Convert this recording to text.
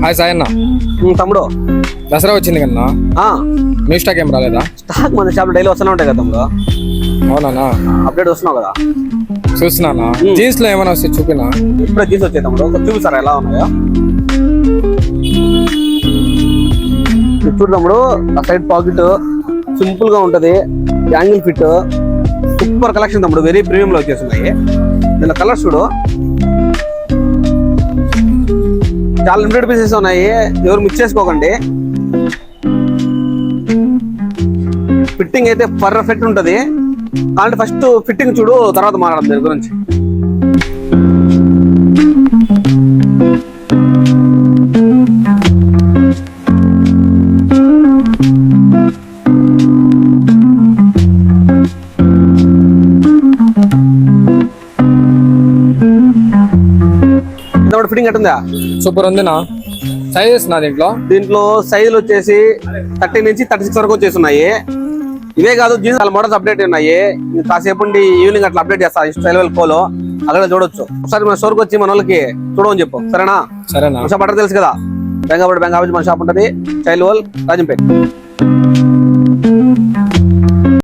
Hi Sayanna. తమ్ముడు దసరా వచ్చింది కన్నా, మీ స్టాక్ ఏం రాలేదా? స్టాక్ మన షాప్ డైలీ వస్తూనే ఉంటాయి కదా తమ్ముడు. అవునా, అప్డేట్ వస్తున్నావు కదా. చూస్తున్నానా. జీన్స్ లో ఏమైనా వస్తే చూపినా. ఇప్పుడే జీన్స్ వచ్చాయి తమ్ముడు, చూపిస్తారా ఎలా ఉన్నాయో. చూడు తమ్ముడు, ఆ సైడ్ పాకెట్ సింపుల్ గా ఉంటది, యాంగిల్ ఫిట్, సూపర్ కలెక్షన్ తమ్ముడు. వెరీ ప్రీమియం లో వచ్చేస్తున్నాయి. దీనిలో కలర్స్ చూడు, చాలా లిమిటెడ్ పీసెస్ ఉన్నాయి, ఎవరు మిక్స్ చేసుకోకండి. ఫిట్టింగ్ అయితే పర్ఫెక్ట్ ఉంటది. కాబట్టి ఫస్ట్ ఫిట్టింగ్ చూడు, తర్వాత మాట్లాడదాం దీని గురించి. ఫిట్టింగ్ ఎట్టుందా? సూపర్ ఉందినా. సైజెస్ నా దీంట్లో సైజులు వచ్చేసి 30 నుంచి 36 వరకు వచ్చేస్తున్నాయి. ఇవే కాదు, జీన్స్ చాలా మోడల్స్ అప్డేట్ ఉన్నాయి. కాసేపు ఈవినింగ్ అట్లా అప్డేట్ చేస్తారు స్టైల్ కోలో, అక్కడ చూడొచ్చు. ఒకసారి మన స్టోర్కి వచ్చి మన వాళ్ళకి చూడమని చెప్పు, సరేనా? సరేనా. మన షాప్ అడ్రస్ తెలుసు కదా, బెంగాబాటి మన షాప్ ఉంటుంది, స్టైల్ వల్ రాజంపేట్.